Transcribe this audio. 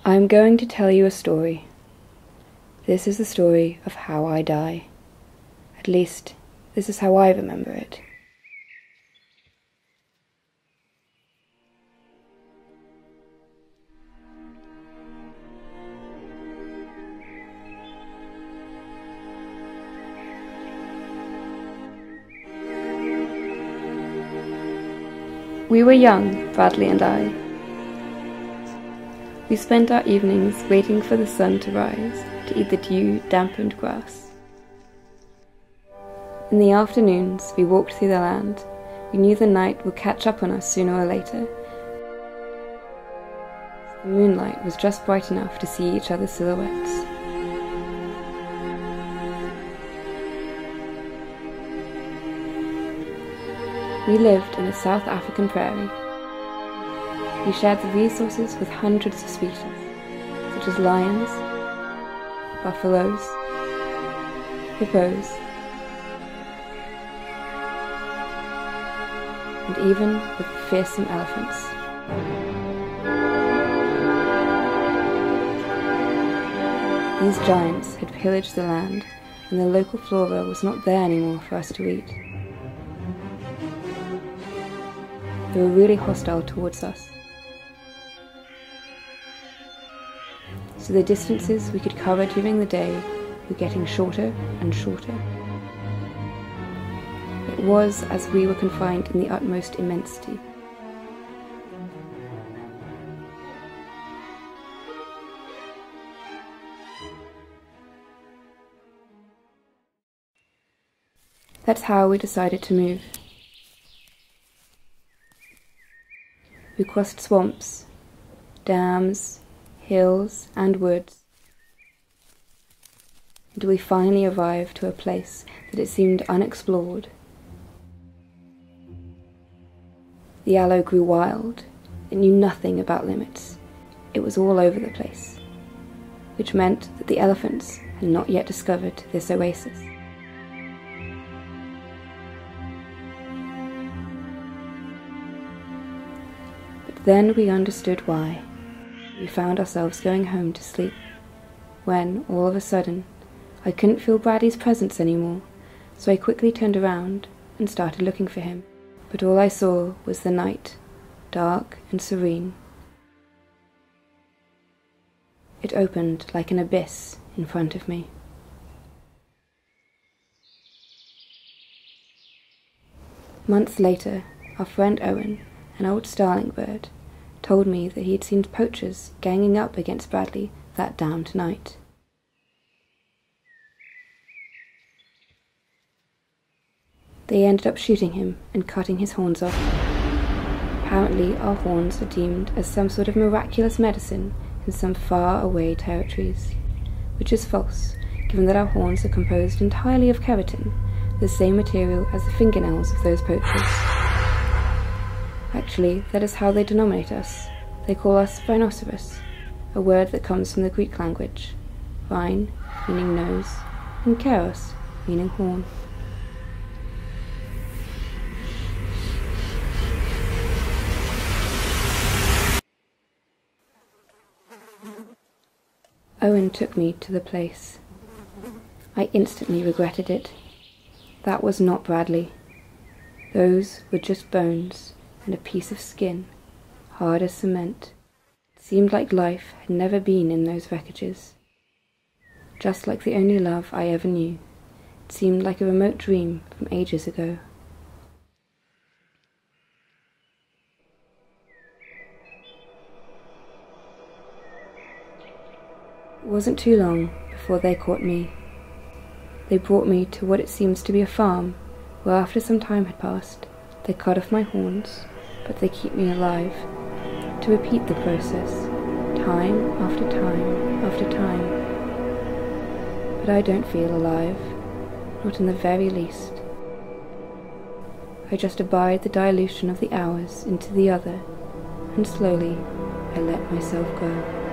I am going to tell you a story. This is the story of how I die. At least, this is how I remember it. We were young, Bradley and I. We spent our evenings waiting for the sun to rise to eat the dew-dampened grass. In the afternoons, we walked through the land. We knew the night would catch up on us sooner or later. The moonlight was just bright enough to see each other's silhouettes. We lived in a South African prairie. We shared the resources with hundreds of species, such as lions, buffaloes, hippos, and even with fearsome elephants. These giants had pillaged the land, and the local flora was not there anymore for us to eat. They were really hostile towards us. So the distances we could cover during the day were getting shorter and shorter. It was as we were confined in the utmost immensity. That's how we decided to move. We crossed swamps, dams, hills and woods, until we finally arrived to a place that it seemed unexplored. The aloe grew wild. It knew nothing about limits. It was all over the place, which meant that the elephants had not yet discovered this oasis. Then we understood why. We found ourselves going home to sleep, when, all of a sudden, I couldn't feel Bradley's presence anymore, so I quickly turned around and started looking for him. But all I saw was the night, dark and serene. It opened like an abyss in front of me. Months later, our friend Owen, an old starling bird, told me that he had seen poachers ganging up against Bradley that damned night. They ended up shooting him and cutting his horns off. Apparently our horns are deemed as some sort of miraculous medicine in some far-away territories, which is false, given that our horns are composed entirely of keratin, the same material as the fingernails of those poachers. Actually, that is how they denominate us. They call us rhinoceros, a word that comes from the Greek language. Rhin, meaning nose, and Keras, meaning horn. Owen took me to the place. I instantly regretted it. That was not Bradley. Those were just bones and a piece of skin, hard as cement. It seemed like life had never been in those wreckages. Just like the only love I ever knew. It seemed like a remote dream from ages ago. It wasn't too long before they caught me. They brought me to what it seems to be a farm, where after some time had passed, they cut off my horns, but they keep me alive, to repeat the process, time after time after time. But I don't feel alive, not in the very least. I just abide the dilution of the hours into the other, and slowly I let myself go.